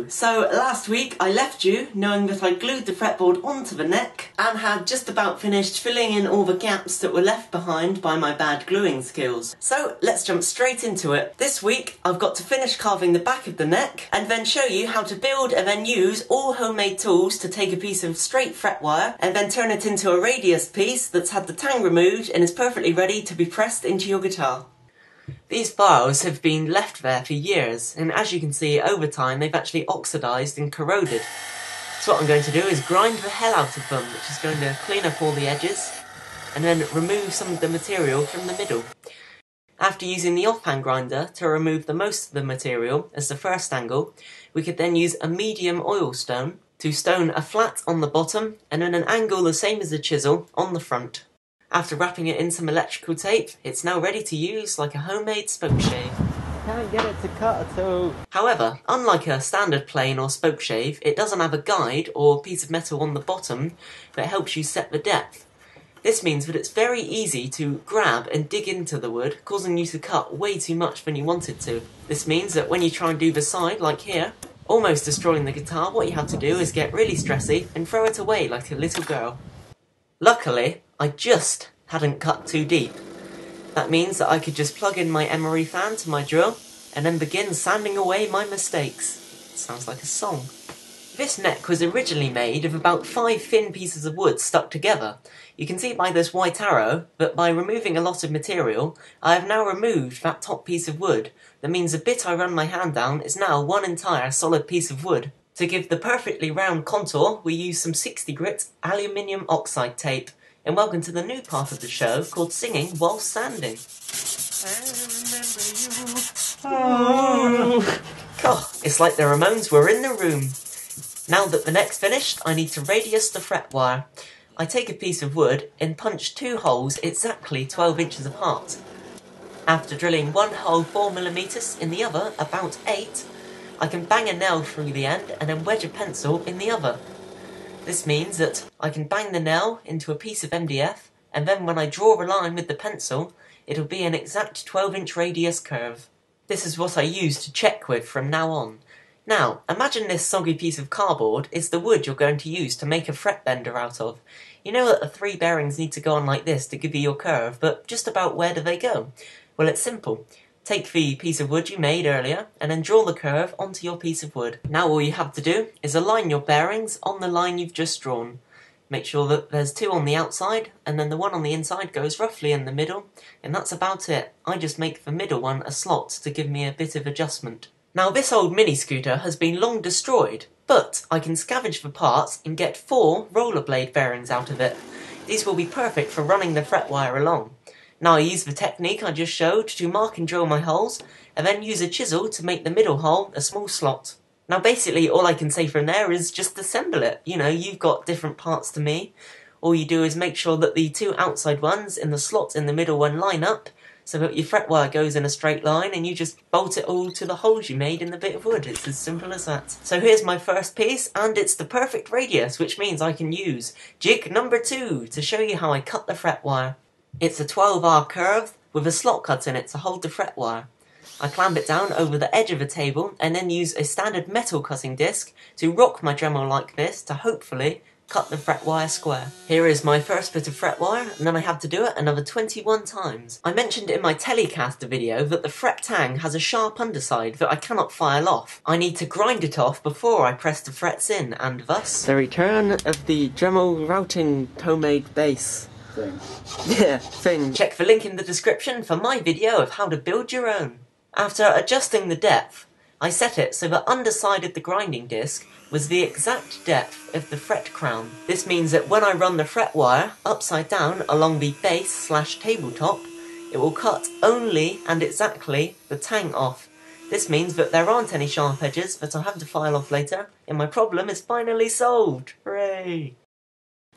Hello! So last week I left you knowing that I glued the fretboard onto the neck and had just about finished filling in all the gaps that were left behind by my bad gluing skills. So let's jump straight into it. This week I've got to finish carving the back of the neck and then show you how to build and then use all homemade tools to take a piece of straight fret wire and then turn it into a radius piece that's had the tang removed and is perfectly ready to be pressed into your guitar. These files have been left there for years, and as you can see, over time they've actually oxidised and corroded. So what I'm going to do is grind the hell out of them, which is going to clean up all the edges, and then remove some of the material from the middle. After using the offhand grinder to remove the most of the material as the first angle, we could then use a medium oil stone to stone a flat on the bottom, and then an angle the same as a chisel on the front. After wrapping it in some electrical tape, it's now ready to use like a homemade spoke shave. Can't get it to cut at all. However, unlike a standard plane or spoke shave, it doesn't have a guide or piece of metal on the bottom that helps you set the depth. This means that it's very easy to grab and dig into the wood, causing you to cut way too much than you wanted to. This means that when you try and do the side, like here, almost destroying the guitar, what you have to do is get really stressy and throw it away like a little girl. Luckily, I just hadn't cut too deep. That means that I could just plug in my emery fan to my drill and then begin sanding away my mistakes. Sounds like a song. This neck was originally made of about 5 thin pieces of wood stuck together. You can see by this white arrow that by removing a lot of material, I have now removed that top piece of wood. That means the bit I run my hand down is now one entire solid piece of wood. To give the perfectly round contour, we use some 60 grit aluminium oxide tape. And welcome to the new part of the show called Singing While Sanding. I remember you. God, it's like the Ramones were in the room. Now that the neck's finished, I need to radius the fret wire. I take a piece of wood and punch 2 holes exactly 12 inches apart. After drilling one hole 4mm in the other about 8, I can bang a nail through the end and then wedge a pencil in the other. This means that I can bang the nail into a piece of MDF, and then when I draw a line with the pencil, it'll be an exact 12-inch radius curve. This is what I use to check with from now on. Now, imagine this soggy piece of cardboard is the wood you're going to use to make a fret bender out of. You know that the 3 bearings need to go on like this to give you your curve, but just about where do they go? Well, it's simple. Take the piece of wood you made earlier, and then draw the curve onto your piece of wood. Now all you have to do is align your bearings on the line you've just drawn. Make sure that there's 2 on the outside, and then the one on the inside goes roughly in the middle, and that's about it. I just make the middle one a slot to give me a bit of adjustment. Now this old mini scooter has been long destroyed, but I can scavenge the parts and get 4 rollerblade bearings out of it. These will be perfect for running the fret wire along. Now I use the technique I just showed to mark and drill my holes, and then use a chisel to make the middle hole a small slot. Now basically all I can say from there is just assemble it. You know, you've got different parts to me. All you do is make sure that the 2 outside ones in the slot in the middle one line up, so that your fret wire goes in a straight line, and you just bolt it all to the holes you made in the bit of wood. It's as simple as that. So here's my first piece, and it's the perfect radius, which means I can use jig number 2 to show you how I cut the fret wire. It's a 12R curve with a slot cut in it to hold the fret wire. I clamp it down over the edge of a table and then use a standard metal cutting disc to rock my Dremel like this to hopefully cut the fret wire square. Here is my first bit of fret wire, and then I have to do it another 21 times. I mentioned in my Telecaster video that the fret tang has a sharp underside that I cannot file off. I need to grind it off before I press the frets in, and thus the return of the Dremel routing homemade bass. Thing. Check the link in the description for my video of how to build your own. After adjusting the depth, I set it so the underside of the grinding disc was the exact depth of the fret crown. This means that when I run the fret wire upside down along the base/tabletop, it will cut only and exactly the tang off. This means that there aren't any sharp edges that I'll have to file off later, and my problem is finally solved. Hooray!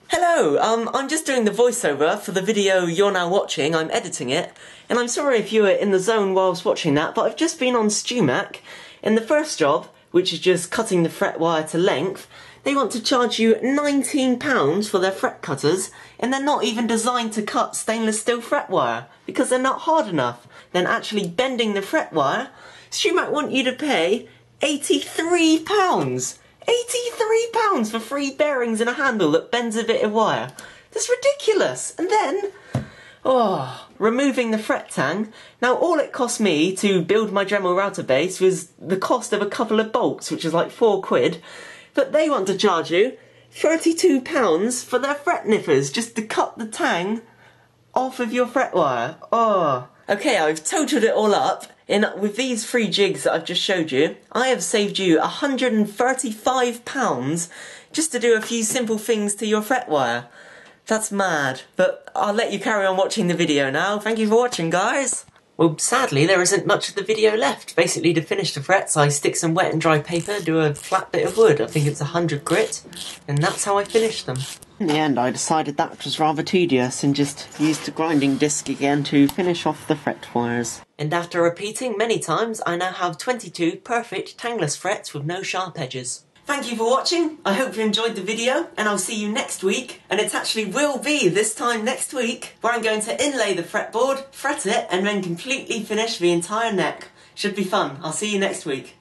Hello, I'm just doing the voiceover for the video you're now watching. I'm editing it, and I'm sorry if you were in the zone whilst watching that, but I've just been on StewMac. In the first job, which is just cutting the fret wire to length, they want to charge you £19 for their fret cutters, and they're not even designed to cut stainless steel fret wire, because they're not hard enough. Then actually bending the fret wire, StewMac want you to pay £83! £83 for 3 bearings and a handle that bends a bit of wire. That's ridiculous! And then, removing the fret tang. Now all it cost me to build my Dremel router base was the cost of a couple of bolts, which is like £4. But they want to charge you £32 for their fret nippers, just to cut the tang off of your fret wire. Okay, I've totaled it all up. With these 3 jigs that I've just showed you, I have saved you £135 just to do a few simple things to your fret wire. That's mad, but I'll let you carry on watching the video now. Thank you for watching, guys. Well, sadly, there isn't much of the video left. Basically, to finish the frets, I stick some wet and dry paper, do a flat bit of wood, I think it's 100 grit, and that's how I finish them. In the end, I decided that was rather tedious and just used the grinding disc again to finish off the fret wires. And after repeating many times, I now have 22 perfect tangless frets with no sharp edges. Thank you for watching, I hope you enjoyed the video, and I'll see you next week, and it actually will be this time next week, where I'm going to inlay the fretboard, fret it, and then completely finish the entire neck. Should be fun. I'll see you next week.